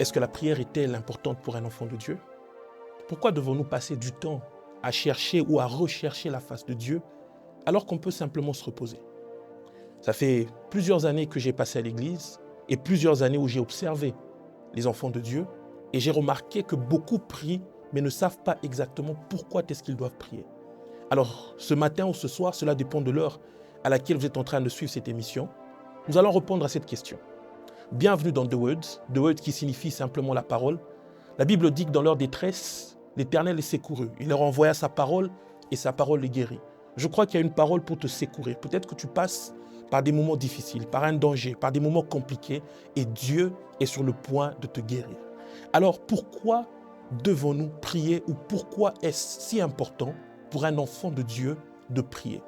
Est-ce que la prière est-elle importante pour un enfant de Dieu? Pourquoi devons-nous passer du temps à chercher ou à rechercher la face de Dieu alors qu'on peut simplement se reposer? Ça fait plusieurs années que j'ai passé à l'église et plusieurs années où j'ai observé les enfants de Dieu et j'ai remarqué que beaucoup prient mais ne savent pas exactement pourquoi est-ce qu'ils doivent prier. Alors, ce matin ou ce soir, cela dépend de l'heure à laquelle vous êtes en train de suivre cette émission, nous allons répondre à cette question. Bienvenue dans The Word qui signifie simplement la parole. La Bible dit que dans leur détresse, l'Éternel les secourut. Il leur envoya sa parole et sa parole les guérit. Je crois qu'il y a une parole pour te secourir. Peut-être que tu passes par des moments difficiles, par un danger, par des moments compliqués et Dieu est sur le point de te guérir. Alors pourquoi devons-nous prier ou pourquoi est-ce si important pour un enfant de Dieu de prier?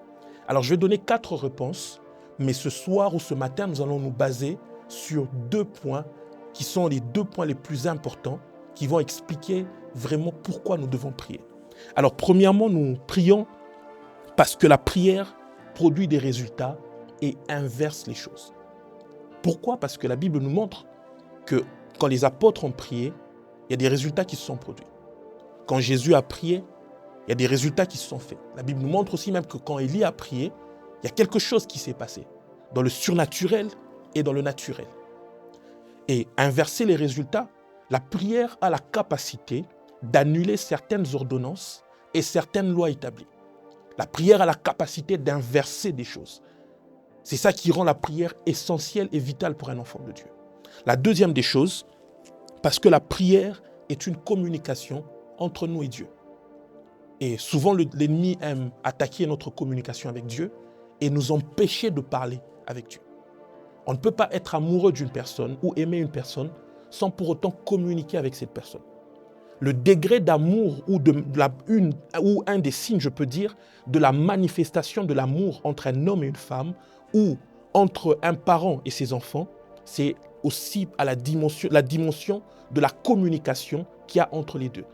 Alors je vais donner 4 réponses, mais ce soir ou ce matin, nous allons nous baser sur 2 points qui sont les 2 points les plus importants qui vont expliquer vraiment pourquoi nous devons prier. Alors premièrement, nous prions parce que la prière produit des résultats et inverse les choses. Pourquoi? Parce que la Bible nous montre que quand les apôtres ont prié, il y a des résultats qui se sont produits. Quand Jésus a prié, il y a des résultats qui se sont faits. La Bible nous montre aussi même que quand Élie a prié, il y a quelque chose qui s'est passé dans le surnaturel et dans le naturel. Et inverser les résultats, la prière a la capacité d'annuler certaines ordonnances et certaines lois établies. La prière a la capacité d'inverser des choses. C'est ça qui rend la prière essentielle et vitale pour un enfant de Dieu. La deuxième des choses, parce que la prière est une communication entre nous et Dieu. Et souvent, l'ennemi aime attaquer notre communication avec Dieu et nous empêcher de parler avec Dieu. On ne peut pas être amoureux d'une personne ou aimer une personne sans pour autant communiquer avec cette personne. Le degré d'amour ou un des signes, je peux dire, de la manifestation de l'amour entre un homme et une femme ou entre un parent et ses enfants, c'est aussi à la dimension de la communication qu'il y a entre les deux.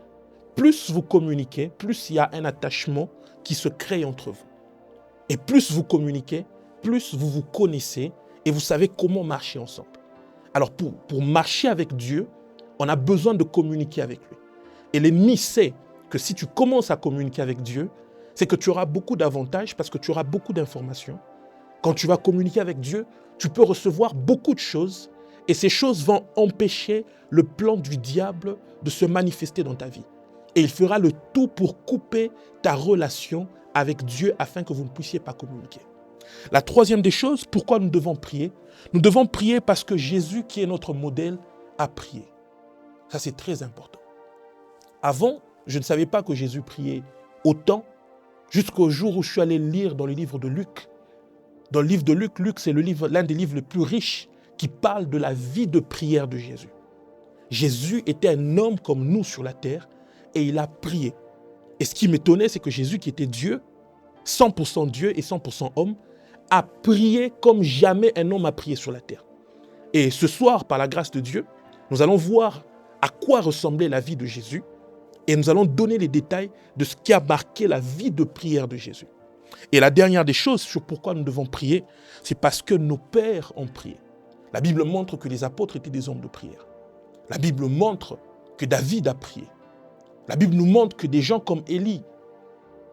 Plus vous communiquez, plus il y a un attachement qui se crée entre vous. Et plus vous communiquez, plus vous vous connaissez et vous savez comment marcher ensemble. Alors pour marcher avec Dieu, on a besoin de communiquer avec lui. Et l'ennemi sait que si tu commences à communiquer avec Dieu, c'est que tu auras beaucoup d'avantages parce que tu auras beaucoup d'informations. Quand tu vas communiquer avec Dieu, tu peux recevoir beaucoup de choses et ces choses vont empêcher le plan du diable de se manifester dans ta vie. Et il fera le tout pour couper ta relation avec Dieu afin que vous ne puissiez pas communiquer. La troisième des choses, pourquoi nous devons prier? Nous devons prier parce que Jésus, qui est notre modèle, a prié. Ça, c'est très important. Avant, je ne savais pas que Jésus priait autant jusqu'au jour où je suis allé lire dans le livre de Luc. Dans le livre de Luc, c'est l'un des livres les plus riches qui parle de la vie de prière de Jésus. Jésus était un homme comme nous sur la terre et il a prié. Et ce qui m'étonnait, c'est que Jésus, qui était Dieu, 100% Dieu et 100% homme, a prié comme jamais un homme a prié sur la terre. Et ce soir, par la grâce de Dieu, nous allons voir à quoi ressemblait la vie de Jésus et nous allons donner les détails de ce qui a marqué la vie de prière de Jésus. Et la dernière des choses sur pourquoi nous devons prier, c'est parce que nos pères ont prié. La Bible montre que les apôtres étaient des hommes de prière. La Bible montre que David a prié. La Bible nous montre que des gens comme Élie,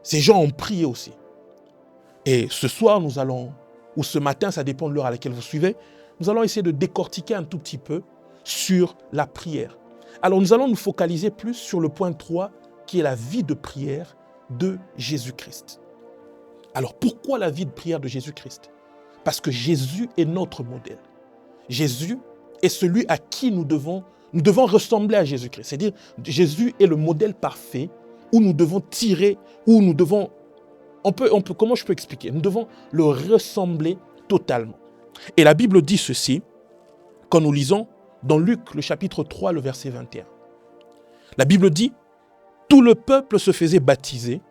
ces gens ont prié aussi. Et ce soir, ou ce matin, ça dépend de l'heure à laquelle vous suivez, nous allons essayer de décortiquer un tout petit peu sur la prière. Alors nous allons nous focaliser plus sur le point 3, qui est la vie de prière de Jésus-Christ. Alors pourquoi la vie de prière de Jésus-Christ? Parce que Jésus est notre modèle. Jésus est celui à qui nous devons ressembler à Jésus-Christ. C'est-à-dire, Jésus est le modèle parfait où nous devons tirer, où nous devons, comment je peux expliquer? Nous devons le ressembler totalement. Et la Bible dit ceci, quand nous lisons dans Luc, le chapitre 3, le verset 21. La Bible dit, tout le peuple se faisait baptiser,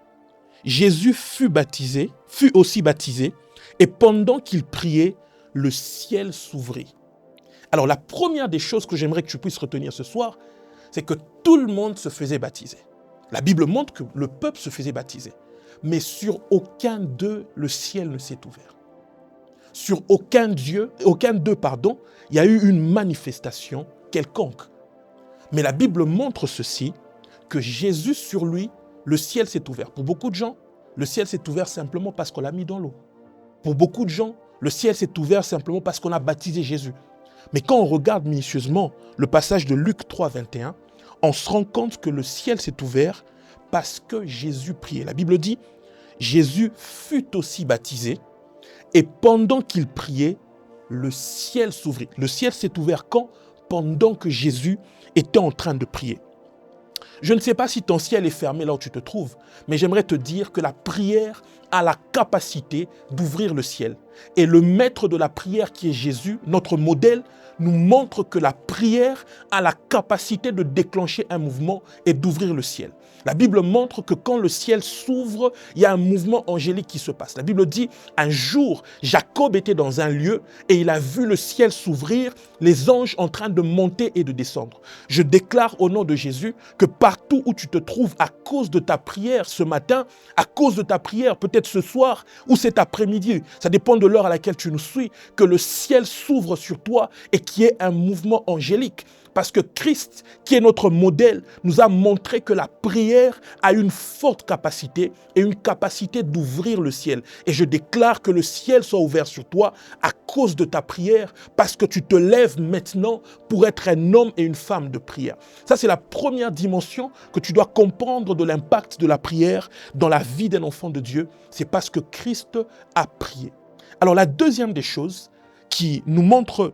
Jésus fut aussi baptisé, et pendant qu'il priait, le ciel s'ouvrit. Alors la première des choses que j'aimerais que tu puisses retenir ce soir, c'est que tout le monde se faisait baptiser. La Bible montre que le peuple se faisait baptiser, mais sur aucun d'eux, le ciel ne s'est ouvert. Sur aucun d'eux, il y a eu une manifestation quelconque. Mais la Bible montre ceci, que Jésus sur lui, le ciel s'est ouvert. Pour beaucoup de gens, le ciel s'est ouvert simplement parce qu'on l'a mis dans l'eau. Pour beaucoup de gens, le ciel s'est ouvert simplement parce qu'on a baptisé Jésus. Mais quand on regarde minutieusement le passage de Luc 3, 21, on se rend compte que le ciel s'est ouvert parce que Jésus priait. La Bible dit, Jésus fut aussi baptisé et pendant qu'il priait, le ciel s'ouvrit. Le ciel s'est ouvert quand? Pendant que Jésus était en train de prier. Je ne sais pas si ton ciel est fermé là où tu te trouves, mais j'aimerais te dire que la prière a la capacité d'ouvrir le ciel. Et le maître de la prière qui est Jésus, notre modèle, nous montre que la prière a la capacité de déclencher un mouvement et d'ouvrir le ciel. La Bible montre que quand le ciel s'ouvre, il y a un mouvement angélique qui se passe. La Bible dit, un jour, Jacob était dans un lieu et il a vu le ciel s'ouvrir, les anges en train de monter et de descendre. Je déclare au nom de Jésus que partout où tu te trouves à cause de ta prière ce matin, à cause de ta prière peut-être ce soir ou cet après-midi, ça dépend de l'heure à laquelle tu nous suis, que le ciel s'ouvre sur toi et qu'il y ait un mouvement angélique. Parce que Christ, qui est notre modèle, nous a montré que la prière a une forte capacité et une capacité d'ouvrir le ciel. Et je déclare que le ciel soit ouvert sur toi à cause de ta prière, parce que tu te lèves maintenant pour être un homme et une femme de prière. Ça, c'est la première dimension que tu dois comprendre de l'impact de la prière dans la vie d'un enfant de Dieu. C'est parce que Christ a prié. Alors, la deuxième des choses qui nous montre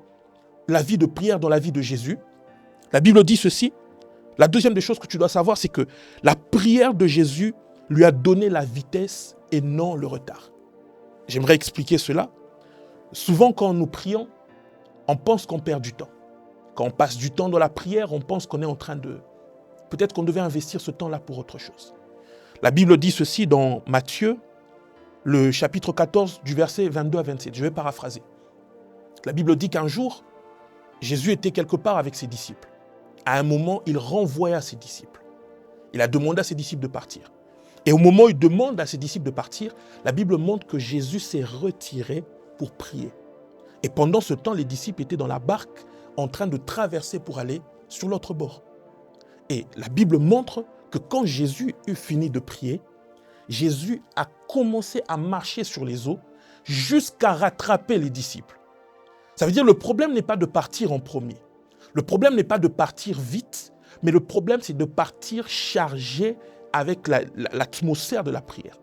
la vie de prière dans la vie de Jésus, la Bible dit ceci, la deuxième des choses que tu dois savoir, c'est que la prière de Jésus lui a donné la vitesse et non le retard. J'aimerais expliquer cela. Souvent, quand nous prions, on pense qu'on perd du temps. Quand on passe du temps dans la prière, on pense qu'on est en train de... Peut-être qu'on devait investir ce temps-là pour autre chose. La Bible dit ceci dans Matthieu, le chapitre 14, du verset 22 à 27. Je vais paraphraser. La Bible dit qu'un jour, Jésus était quelque part avec ses disciples. À un moment, il renvoya ses disciples. Il a demandé à ses disciples de partir. Et au moment où il demande à ses disciples de partir, la Bible montre que Jésus s'est retiré pour prier. Et pendant ce temps, les disciples étaient dans la barque en train de traverser pour aller sur l'autre bord. Et la Bible montre que quand Jésus eut fini de prier, Jésus a commencé à marcher sur les eaux jusqu'à rattraper les disciples. Ça veut dire que le problème n'est pas de partir en premier. Le problème n'est pas de partir vite, mais le problème, c'est de partir chargé avec l'atmosphère de la prière.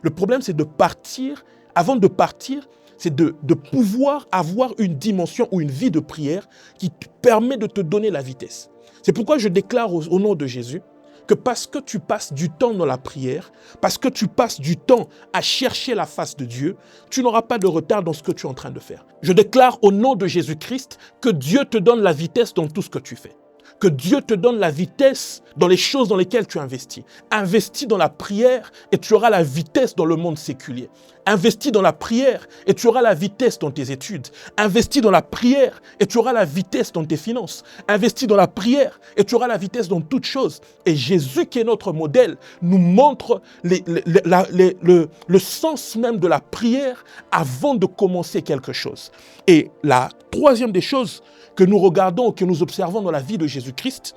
Le problème, c'est de partir, avant de partir, c'est de pouvoir avoir une dimension ou une vie de prière qui te permet de te donner la vitesse. C'est pourquoi je déclare au nom de Jésus que parce que tu passes du temps dans la prière, parce que tu passes du temps à chercher la face de Dieu, tu n'auras pas de retard dans ce que tu es en train de faire. Je déclare au nom de Jésus-Christ que Dieu te donne la vitesse dans tout ce que tu fais. Que Dieu te donne la vitesse dans les choses dans lesquelles tu investis. Investis dans la prière et tu auras la vitesse dans le monde séculier. Investis dans la prière et tu auras la vitesse dans tes études. Investis dans la prière et tu auras la vitesse dans tes finances. Investis dans la prière et tu auras la vitesse dans toutes choses. Et Jésus, qui est notre modèle, nous montre le sens même de la prière avant de commencer quelque chose. Et la troisième des choses que nous regardons, que nous observons dans la vie de Jésus-Christ,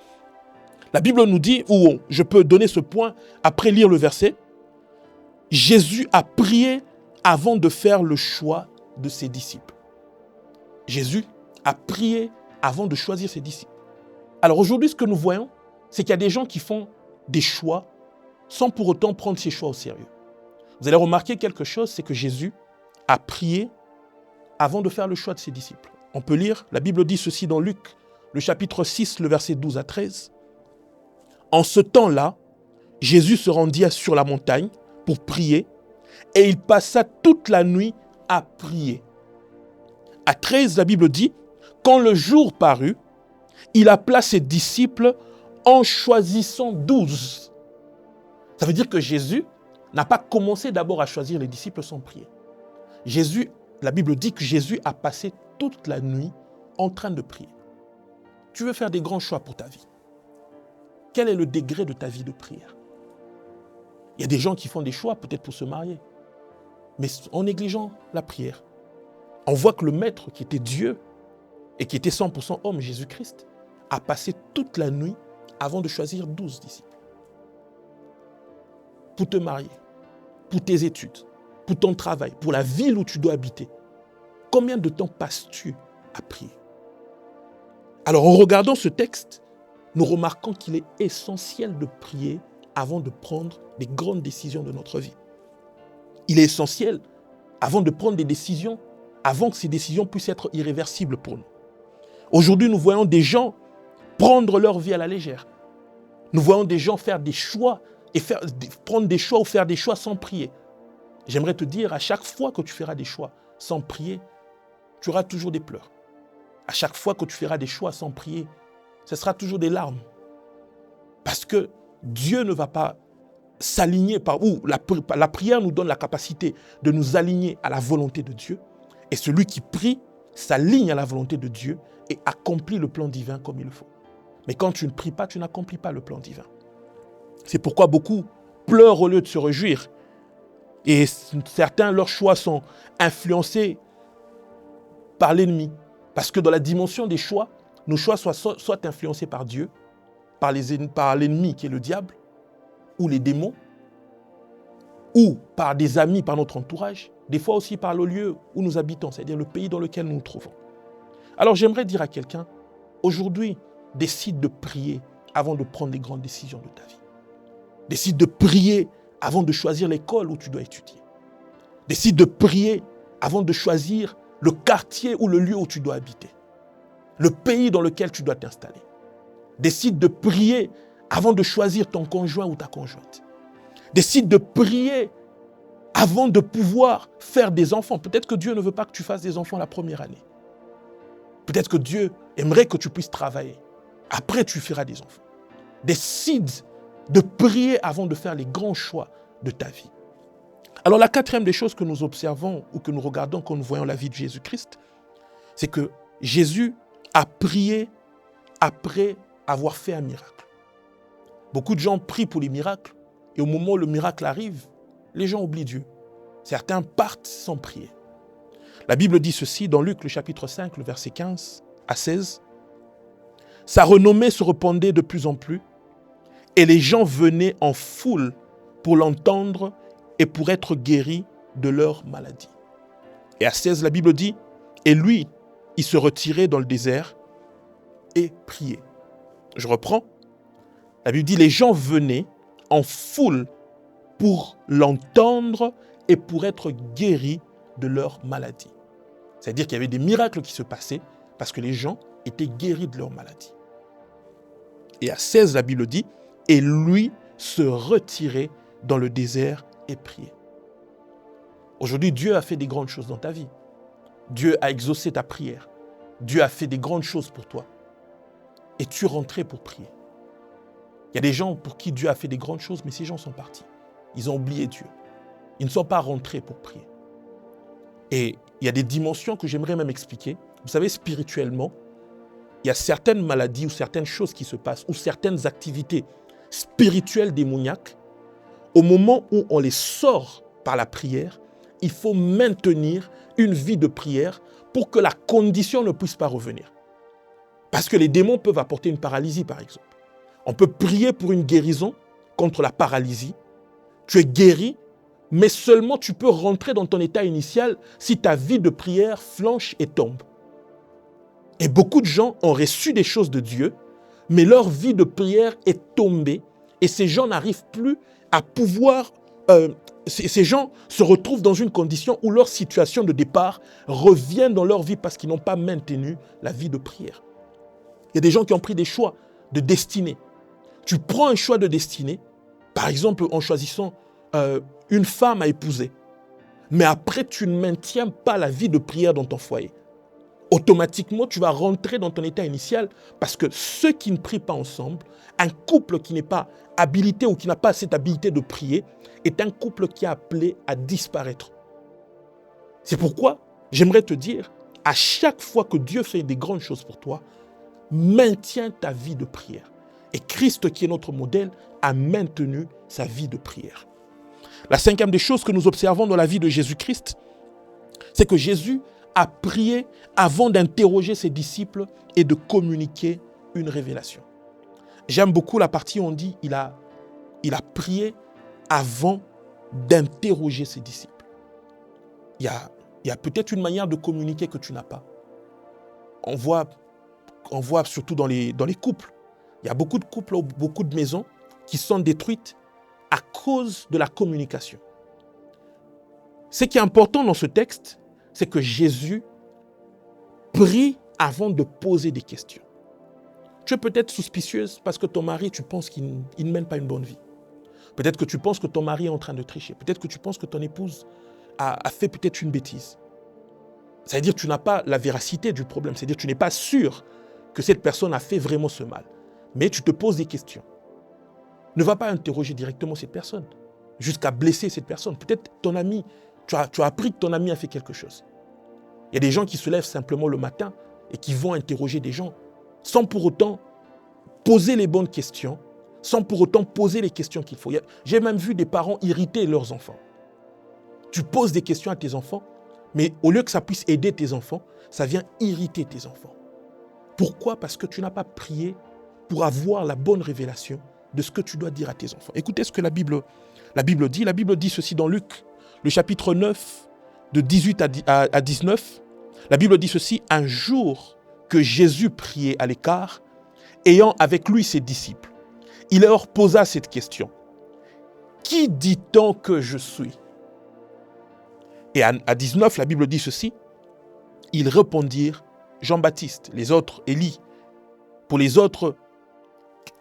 la Bible nous dit, ou je peux donner ce point après lire le verset, Jésus a prié avant de faire le choix de ses disciples. Jésus a prié avant de choisir ses disciples. Alors aujourd'hui, ce que nous voyons, c'est qu'il y a des gens qui font des choix sans pour autant prendre ces choix au sérieux. Vous allez remarquer quelque chose, c'est que Jésus a prié avant de faire le choix de ses disciples. On peut lire, la Bible dit ceci dans Luc, le chapitre 6, le verset 12 à 13. En ce temps-là, Jésus se rendit sur la montagne pour prier et il passa toute la nuit à prier. À 13, la Bible dit, quand le jour parut, il appela ses disciples en choisissant 12. Ça veut dire que Jésus n'a pas commencé d'abord à choisir les disciples sans prier. La Bible dit que Jésus a passé toute la nuit en train de prier. Tu veux faire des grands choix pour ta vie. Quel est le degré de ta vie de prière? Il y a des gens qui font des choix peut-être pour se marier, mais en négligeant la prière. On voit que le Maître qui était Dieu et qui était 100% homme, Jésus-Christ, a passé toute la nuit avant de choisir 12 disciples. Pour te marier, pour tes études, pour ton travail, pour la ville où tu dois habiter. Combien de temps passes-tu à prier? Alors, en regardant ce texte, nous remarquons qu'il est essentiel de prier avant de prendre des grandes décisions de notre vie. Il est essentiel, avant de prendre des décisions, avant que ces décisions puissent être irréversibles pour nous. Aujourd'hui, nous voyons des gens prendre leur vie à la légère. Nous voyons des gens faire des choix et prendre des choix ou faire des choix sans prier. J'aimerais te dire, à chaque fois que tu feras des choix sans prier, tu auras toujours des pleurs. À chaque fois que tu feras des choix sans prier, ce sera toujours des larmes. Parce que Dieu ne va pas s'aligner la prière nous donne la capacité de nous aligner à la volonté de Dieu. Et celui qui prie s'aligne à la volonté de Dieu et accomplit le plan divin comme il le faut. Mais quand tu ne pries pas, tu n'accomplis pas le plan divin. C'est pourquoi beaucoup pleurent au lieu de se réjouir. Et certains, leurs choix sont influencés par l'ennemi. Parce que dans la dimension des choix, nos choix soient influencés par Dieu, par l'ennemi qui est le diable, ou les démons, ou par des amis, par notre entourage, des fois aussi par le lieu où nous habitons, c'est-à-dire le pays dans lequel nous nous trouvons. Alors j'aimerais dire à quelqu'un, aujourd'hui, décide de prier avant de prendre les grandes décisions de ta vie. Décide de prier avant de choisir l'école où tu dois étudier. Décide de prier avant de choisir le quartier ou le lieu où tu dois habiter. Le pays dans lequel tu dois t'installer. Décide de prier avant de choisir ton conjoint ou ta conjointe. Décide de prier avant de pouvoir faire des enfants. Peut-être que Dieu ne veut pas que tu fasses des enfants la première année. Peut-être que Dieu aimerait que tu puisses travailler. Après, tu feras des enfants. Décide de prier avant de faire les grands choix de ta vie. Alors, la quatrième des choses que nous observons ou que nous regardons quand nous voyons la vie de Jésus-Christ, c'est que Jésus a prié après avoir fait un miracle. Beaucoup de gens prient pour les miracles et au moment où le miracle arrive, les gens oublient Dieu. Certains partent sans prier. La Bible dit ceci dans Luc, le chapitre 5, le verset 15 à 16. « Sa renommée se répandait de plus en plus et les gens venaient en foule pour l'entendre et pour être guéris de leur maladie. » Et à 16, la Bible dit « Et lui, il se retirait dans le désert et priait. » Je reprends. La Bible dit « Les gens venaient en foule pour l'entendre et pour être guéris de leur maladie. » C'est-à-dire qu'il y avait des miracles qui se passaient parce que les gens étaient guéris de leur maladie. Et à 16, la Bible dit « Et lui se retirait dans le désert et priait. » Aujourd'hui, Dieu a fait des grandes choses dans ta vie. Dieu a exaucé ta prière. Dieu a fait des grandes choses pour toi. Et tu rentrais pour prier. Il y a des gens pour qui Dieu a fait des grandes choses, mais ces gens sont partis. Ils ont oublié Dieu. Ils ne sont pas rentrés pour prier. Et il y a des dimensions que j'aimerais même expliquer. Vous savez, spirituellement, il y a certaines maladies ou certaines choses qui se passent, ou certaines activités spirituelles démoniaques. Au moment où on les sort par la prière, il faut maintenir une vie de prière pour que la condition ne puisse pas revenir. Parce que les démons peuvent apporter une paralysie, par exemple. On peut prier pour une guérison contre la paralysie. Tu es guéri, mais seulement tu peux rentrer dans ton état initial si ta vie de prière flanche et tombe. Et beaucoup de gens ont reçu des choses de Dieu, mais leur vie de prière est tombée et ces gens n'arrivent plus à pouvoir... ces gens se retrouvent dans une condition où leur situation de départ revient dans leur vie parce qu'ils n'ont pas maintenu la vie de prière. Il y a des gens qui ont pris des choix de destinée. Tu prends un choix de destinée, par exemple en choisissant une femme à épouser, mais après tu ne maintiens pas la vie de prière dans ton foyer. Automatiquement, tu vas rentrer dans ton état initial parce que ceux qui ne prient pas ensemble, un couple qui n'est pas habilité ou qui n'a pas cette habilité de prier, est un couple qui est appelé à disparaître. C'est pourquoi j'aimerais te dire, à chaque fois que Dieu fait des grandes choses pour toi, maintiens ta vie de prière. Et Christ, qui est notre modèle, a maintenu sa vie de prière. La cinquième des choses que nous observons dans la vie de Jésus-Christ, c'est que Jésus a prié avant d'interroger ses disciples et de communiquer une révélation. J'aime beaucoup la partie où on dit il a prié avant d'interroger ses disciples. Il y a peut-être une manière de communiquer que tu n'as pas. On voit surtout dans les couples. Il y a beaucoup de couples, beaucoup de maisons qui sont détruites à cause de la communication. Ce qui est important dans ce texte, c'est que Jésus prie avant de poser des questions. Tu es peut-être suspicieuse parce que ton mari, tu penses qu'il ne mène pas une bonne vie. Peut-être que tu penses que ton mari est en train de tricher. Peut-être que tu penses que ton épouse a fait peut-être une bêtise. C'est-à-dire que tu n'as pas la véracité du problème. C'est-à-dire que tu n'es pas sûr que cette personne a fait vraiment ce mal. Mais tu te poses des questions. Ne va pas interroger directement cette personne jusqu'à blesser cette personne. Peut-être ton ami, tu as appris que ton ami a fait quelque chose. Il y a des gens qui se lèvent simplement le matin et qui vont interroger des gens sans pour autant poser les bonnes questions, sans pour autant poser les questions qu'il faut. J'ai même vu des parents irriter leurs enfants. Tu poses des questions à tes enfants, mais au lieu que ça puisse aider tes enfants, ça vient irriter tes enfants. Pourquoi? Parce que tu n'as pas prié pour avoir la bonne révélation de ce que tu dois dire à tes enfants. Écoutez ce que la Bible dit. La Bible dit ceci dans Luc, le chapitre 9, de 18 à 19. La Bible dit ceci: un jour que Jésus priait à l'écart, ayant avec lui ses disciples, il leur posa cette question: qui dit-on que je suis? Et à 19, la Bible dit ceci: ils répondirent Jean-Baptiste, les autres Élie, pour les autres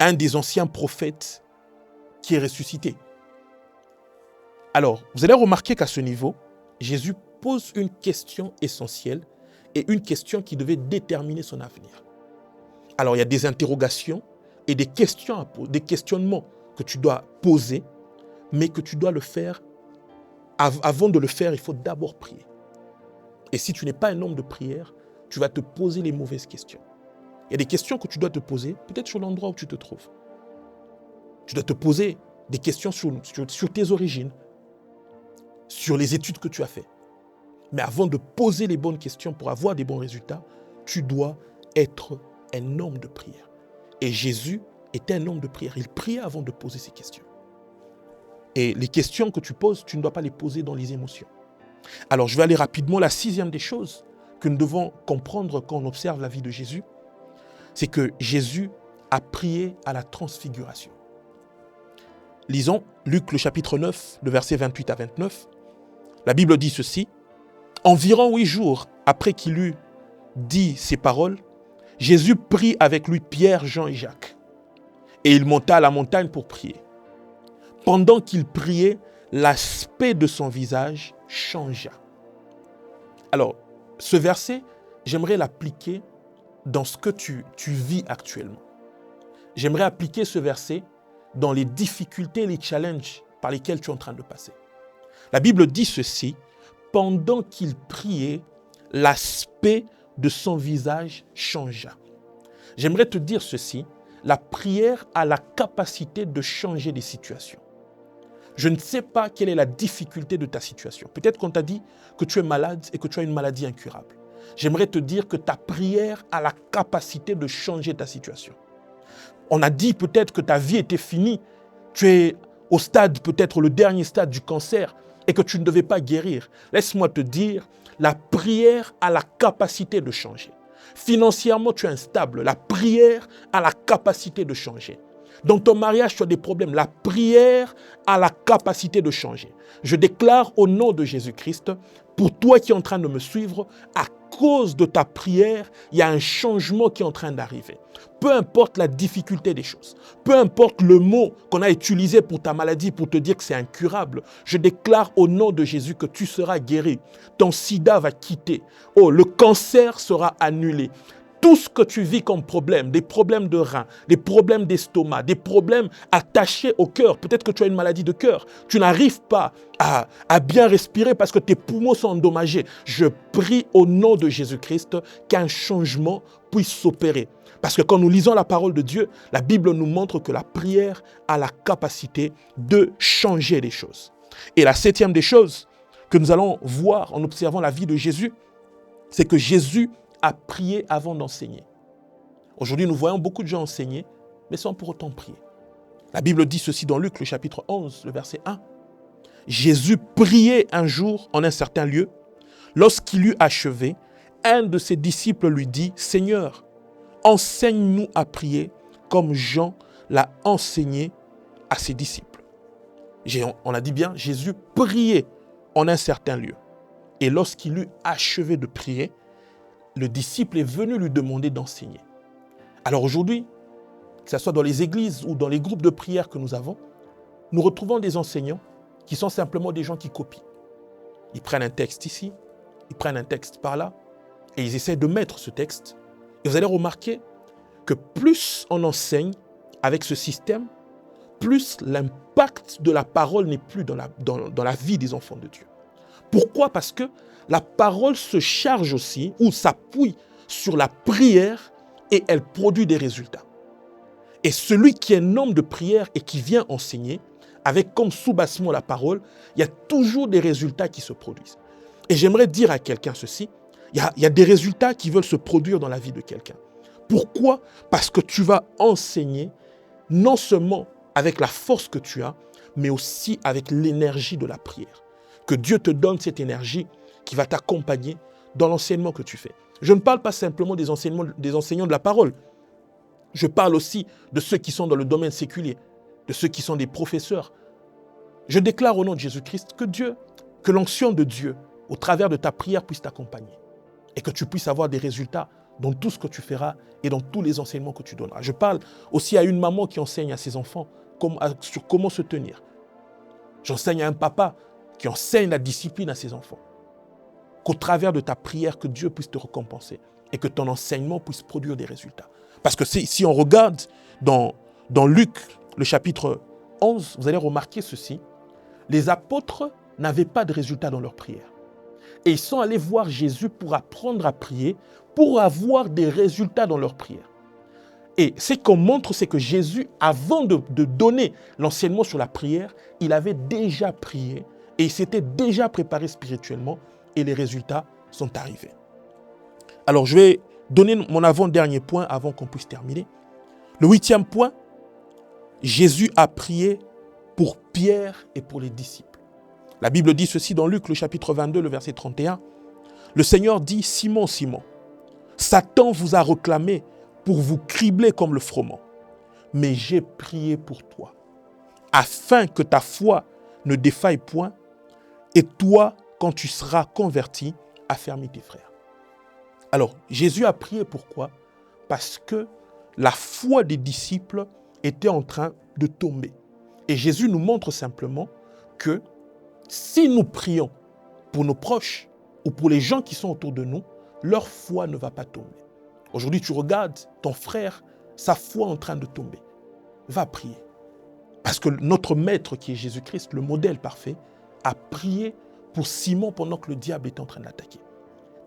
un des anciens prophètes qui est ressuscité. Alors, vous allez remarquer qu'à ce niveau, Jésus pose une question essentielle et une question qui devait déterminer son avenir. Alors, il y a des interrogations et des questions à poser, des questionnements que tu dois poser, mais que tu dois le faire. Avant de le faire, il faut d'abord prier. Et si tu n'es pas un homme de prière, tu vas te poser les mauvaises questions. Il y a des questions que tu dois te poser, peut-être sur l'endroit où tu te trouves. Tu dois te poser des questions sur tes origines, sur les études que tu as faites. Mais avant de poser les bonnes questions pour avoir des bons résultats, tu dois être un homme de prière. Et Jésus était un homme de prière. Il priait avant de poser ces questions. Et les questions que tu poses, tu ne dois pas les poser dans les émotions. Alors, je vais aller rapidement. La sixième des choses que nous devons comprendre quand on observe la vie de Jésus, c'est que Jésus a prié à la transfiguration. Lisons Luc, le chapitre 9, le verset 28 à 29. La Bible dit ceci: environ 8 jours après qu'il eut dit ces paroles, Jésus prit avec lui Pierre, Jean et Jacques. Et il monta à la montagne pour prier. Pendant qu'il priait, l'aspect de son visage changea. Alors, ce verset, j'aimerais l'appliquer dans ce que tu vis actuellement. J'aimerais appliquer ce verset dans les difficultés, les challenges par lesquels tu es en train de passer. La Bible dit ceci: pendant qu'il priait, l'aspect de son visage changea. J'aimerais te dire ceci: la prière a la capacité de changer des situations. Je ne sais pas quelle est la difficulté de ta situation. Peut-être qu'on t'a dit que tu es malade et que tu as une maladie incurable. J'aimerais te dire que ta prière a la capacité de changer ta situation. On a dit peut-être que ta vie était finie. Tu es au stade, peut-être le dernier stade du cancer et que tu ne devais pas guérir. Laisse-moi te dire, la prière a la capacité de changer. Financièrement, tu es instable. La prière a la capacité de changer. Dans ton mariage, tu as des problèmes. La prière a la capacité de changer. Je déclare au nom de Jésus-Christ, pour toi qui es en train de me suivre, à cause de ta prière, il y a un changement qui est en train d'arriver. Peu importe la difficulté des choses, peu importe le mot qu'on a utilisé pour ta maladie pour te dire que c'est incurable, je déclare au nom de Jésus que tu seras guéri. Ton sida va quitter. Oh, le cancer sera annulé. Tout ce que tu vis comme problème, des problèmes de reins, des problèmes d'estomac, des problèmes attachés au cœur, peut-être que tu as une maladie de cœur, tu n'arrives pas à bien respirer parce que tes poumons sont endommagés. Je prie au nom de Jésus-Christ qu'un changement puisse s'opérer. Parce que quand nous lisons la parole de Dieu, la Bible nous montre que la prière a la capacité de changer les choses. Et la septième des choses que nous allons voir en observant la vie de Jésus, c'est que Jésus a prié avant d'enseigner. Aujourd'hui, nous voyons beaucoup de gens enseigner, mais sans pour autant prier. La Bible dit ceci dans Luc, le chapitre 11, le verset 1. Jésus priait un jour en un certain lieu. Lorsqu'il eut achevé, un de ses disciples lui dit, « Seigneur, enseigne-nous à prier comme Jean l'a enseigné à ses disciples. » On a dit bien, Jésus priait en un certain lieu. Et lorsqu'il eut achevé de prier, le disciple est venu lui demander d'enseigner. Alors aujourd'hui, que ce soit dans les églises ou dans les groupes de prière que nous avons, nous retrouvons des enseignants qui sont simplement des gens qui copient. Ils prennent un texte ici, ils prennent un texte par là, et ils essaient de mettre ce texte. Et vous allez remarquer que plus on enseigne avec ce système, plus l'impact de la parole n'est plus dans la vie des enfants de Dieu. Pourquoi? Parce que la parole se charge aussi, ou s'appuie sur la prière, et elle produit des résultats. Et celui qui est un homme de prière et qui vient enseigner, avec comme sous-bassement la parole, il y a toujours des résultats qui se produisent. Et j'aimerais dire à quelqu'un ceci, il y a des résultats qui veulent se produire dans la vie de quelqu'un. Pourquoi? Parce que tu vas enseigner non seulement avec la force que tu as, mais aussi avec l'énergie de la prière. Que Dieu te donne cette énergie qui va t'accompagner dans l'enseignement que tu fais. Je ne parle pas simplement des enseignants de la parole. Je parle aussi de ceux qui sont dans le domaine séculier, de ceux qui sont des professeurs. Je déclare au nom de Jésus-Christ que l'onction de Dieu, au travers de ta prière, puisse t'accompagner et que tu puisses avoir des résultats dans tout ce que tu feras et dans tous les enseignements que tu donneras. Je parle aussi à une maman qui enseigne à ses enfants sur comment se tenir. J'enseigne à un papa qui enseigne la discipline à ses enfants. Qu'au travers de ta prière, que Dieu puisse te récompenser et que ton enseignement puisse produire des résultats. Parce que si on regarde dans Luc, le chapitre 11, vous allez remarquer ceci. Les apôtres n'avaient pas de résultats dans leur prière. Et ils sont allés voir Jésus pour apprendre à prier, pour avoir des résultats dans leur prière. Et ce qu'on montre, c'est que Jésus, avant de donner l'enseignement sur la prière, il avait déjà prié et il s'était déjà préparé spirituellement et les résultats sont arrivés. Alors, je vais donner mon avant-dernier point avant qu'on puisse terminer. Le 8e point, Jésus a prié pour Pierre et pour les disciples. La Bible dit ceci dans Luc, le chapitre 22, le verset 31. Le Seigneur dit, « Simon, Simon, Satan vous a réclamé pour vous cribler comme le froment. Mais j'ai prié pour toi, afin que ta foi ne défaille point, et toi, quand tu seras converti, affermis tes frères. » Alors, Jésus a prié pourquoi? Parce que la foi des disciples était en train de tomber. Et Jésus nous montre simplement que si nous prions pour nos proches ou pour les gens qui sont autour de nous, leur foi ne va pas tomber. Aujourd'hui, tu regardes ton frère, sa foi en train de tomber. Va prier. Parce que notre maître qui est Jésus-Christ, le modèle parfait, a prié pour Simon pendant que le diable est en train d'attaquer.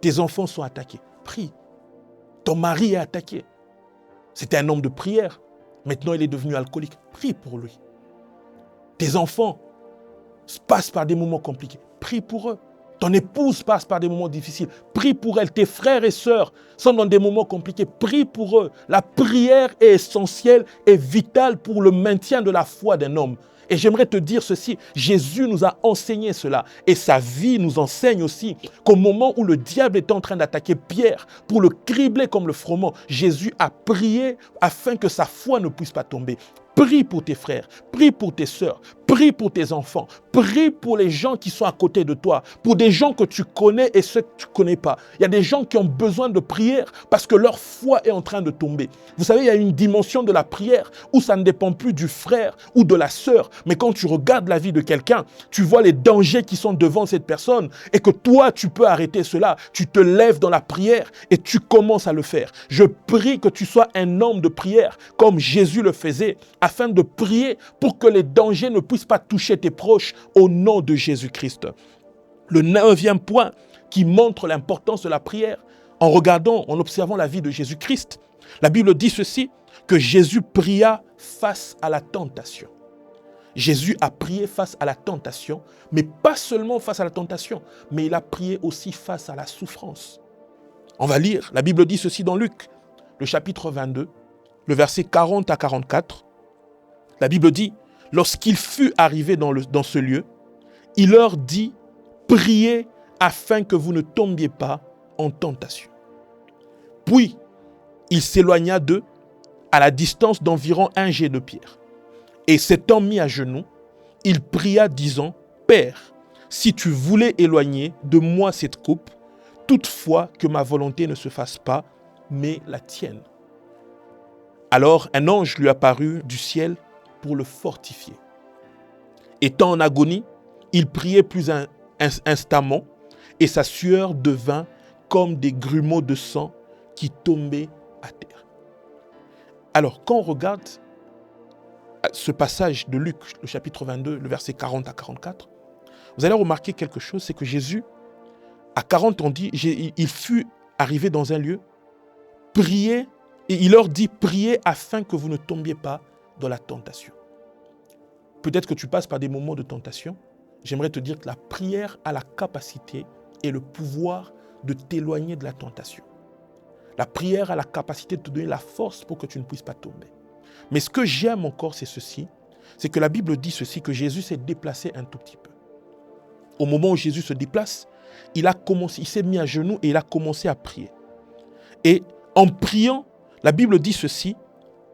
Tes enfants sont attaqués. Prie. Ton mari est attaqué. C'était un homme de prière. Maintenant, il est devenu alcoolique. Prie pour lui. Tes enfants passent par des moments compliqués. Prie pour eux. Ton épouse passe par des moments difficiles. Prie pour elle. Tes frères et sœurs sont dans des moments compliqués. Prie pour eux. La prière est essentielle et vitale pour le maintien de la foi d'un homme. Et j'aimerais te dire ceci, Jésus nous a enseigné cela et sa vie nous enseigne aussi qu'au moment où le diable était en train d'attaquer Pierre pour le cribler comme le froment, Jésus a prié afin que sa foi ne puisse pas tomber. Prie pour tes frères, prie pour tes sœurs, prie pour tes enfants, prie pour les gens qui sont à côté de toi, pour des gens que tu connais et ceux que tu ne connais pas. Il y a des gens qui ont besoin de prière parce que leur foi est en train de tomber. Vous savez, il y a une dimension de la prière où ça ne dépend plus du frère ou de la sœur, mais quand tu regardes la vie de quelqu'un, tu vois les dangers qui sont devant cette personne et que toi, tu peux arrêter cela. Tu te lèves dans la prière et tu commences à le faire. Je prie que tu sois un homme de prière comme Jésus le faisait, afin de prier pour que les dangers ne puissent pas toucher tes proches au nom de Jésus-Christ. Le 9e point qui montre l'importance de la prière, en observant la vie de Jésus-Christ, la Bible dit ceci, que Jésus pria face à la tentation. Jésus a prié face à la tentation, mais pas seulement face à la tentation, mais il a prié aussi face à la souffrance. On va lire, la Bible dit ceci dans Luc, le chapitre 22, le verset 40 à 44, la Bible dit, lorsqu'il fut arrivé dans ce lieu, il leur dit, priez afin que vous ne tombiez pas en tentation. Puis, il s'éloigna d'eux à la distance d'environ un jet de pierre. Et s'étant mis à genoux, il pria disant, Père, si tu voulais éloigner de moi cette coupe, toutefois que ma volonté ne se fasse pas, mais la tienne. Alors un ange lui apparut du ciel pour le fortifier. Étant en agonie, il priait plus instamment, et sa sueur devint comme des grumeaux de sang qui tombaient à terre. Alors, quand on regarde ce passage de Luc, le chapitre 22, le verset 40 à 44, vous allez remarquer quelque chose, c'est que Jésus, à 40, on dit, il fut arrivé dans un lieu, priez, et il leur dit, priez afin que vous ne tombiez pas dans la tentation. Peut-être que tu passes par des moments de tentation. J'aimerais te dire que la prière a la capacité et le pouvoir de t'éloigner de la tentation. La prière a la capacité de te donner la force pour que tu ne puisses pas tomber. Mais ce que j'aime encore, c'est ceci, c'est que la Bible dit ceci, que Jésus s'est déplacé un tout petit peu. Au moment où Jésus se déplace, il s'est mis à genoux et il a commencé à prier. Et en priant, la Bible dit ceci,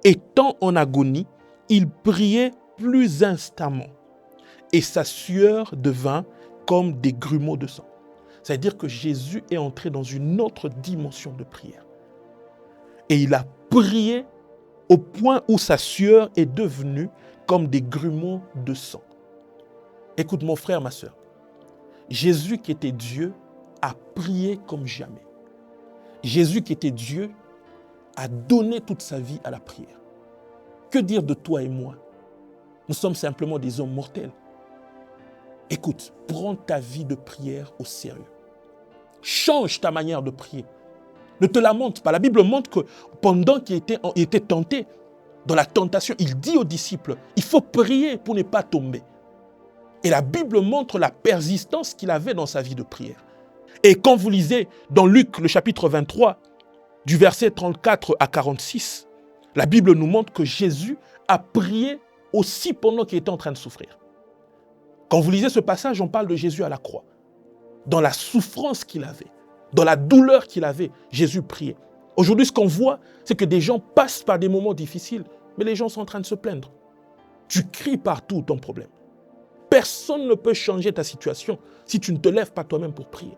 étant en agonie, il priait plus instamment et sa sueur devint comme des grumeaux de sang. C'est-à-dire que Jésus est entré dans une autre dimension de prière. Et il a prié au point où sa sueur est devenue comme des grumeaux de sang. Écoute mon frère, ma sœur, Jésus qui était Dieu a prié comme jamais. Jésus qui était Dieu a donné toute sa vie à la prière. Que dire de toi et moi? Nous sommes simplement des hommes mortels. Écoute, prends ta vie de prière au sérieux. Change ta manière de prier. Ne te lamente pas. La Bible montre que pendant qu'il était tenté, dans la tentation, il dit aux disciples, il faut prier pour ne pas tomber. Et la Bible montre la persistance qu'il avait dans sa vie de prière. Et quand vous lisez dans Luc, le chapitre 23, du verset 34 à 46, la Bible nous montre que Jésus a prié aussi pendant qu'il était en train de souffrir. Quand vous lisez ce passage, on parle de Jésus à la croix. Dans la souffrance qu'il avait, dans la douleur qu'il avait, Jésus priait. Aujourd'hui, ce qu'on voit, c'est que des gens passent par des moments difficiles, mais les gens sont en train de se plaindre. Tu cries partout ton problème. Personne ne peut changer ta situation si tu ne te lèves pas toi-même pour prier.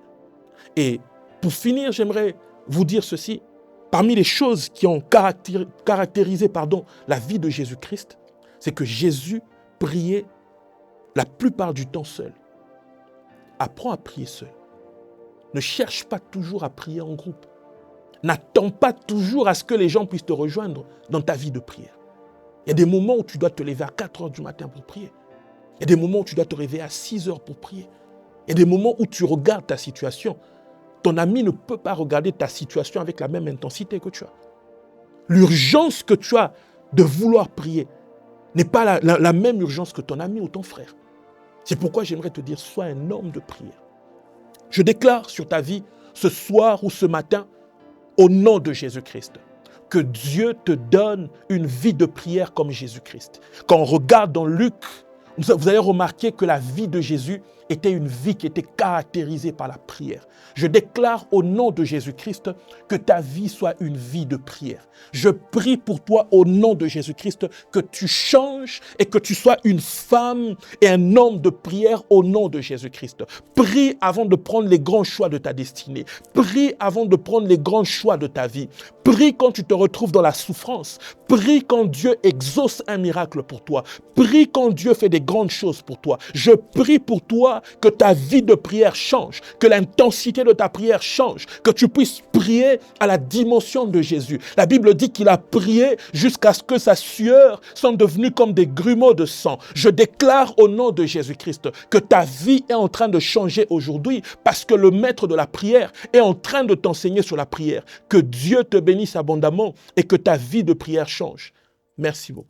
Et pour finir, j'aimerais vous dire ceci. Parmi les choses qui ont caractérisé la vie de Jésus-Christ, c'est que Jésus priait la plupart du temps seul. Apprends à prier seul. Ne cherche pas toujours à prier en groupe. N'attends pas toujours à ce que les gens puissent te rejoindre dans ta vie de prière. Il y a des moments où tu dois te lever à 4 heures du matin pour prier. Il y a des moments où tu dois te réveiller à 6 heures pour prier. Il y a des moments où tu regardes ta situation. Ton ami ne peut pas regarder ta situation avec la même intensité que tu as. L'urgence que tu as de vouloir prier n'est pas la même urgence que ton ami ou ton frère. C'est pourquoi j'aimerais te dire, sois un homme de prière. Je déclare sur ta vie, ce soir ou ce matin, au nom de Jésus-Christ, que Dieu te donne une vie de prière comme Jésus-Christ. Quand on regarde dans Luc, vous allez remarquer que la vie de Jésus était une vie qui était caractérisée par la prière. Je déclare au nom de Jésus-Christ que ta vie soit une vie de prière. Je prie pour toi au nom de Jésus-Christ que tu changes et que tu sois une femme et un homme de prière au nom de Jésus-Christ. Prie avant de prendre les grands choix de ta destinée. Prie avant de prendre les grands choix de ta vie. Prie quand tu te retrouves dans la souffrance. Prie quand Dieu exauce un miracle pour toi. Prie quand Dieu fait des grandes choses pour toi. Je prie pour toi que ta vie de prière change, que l'intensité de ta prière change, que tu puisses prier à la dimension de Jésus. La Bible dit qu'il a prié jusqu'à ce que sa sueur soit devenue comme des grumeaux de sang. Je déclare au nom de Jésus-Christ que ta vie est en train de changer aujourd'hui parce que le maître de la prière est en train de t'enseigner sur la prière. Que Dieu te bénisse abondamment et que ta vie de prière change. Merci beaucoup.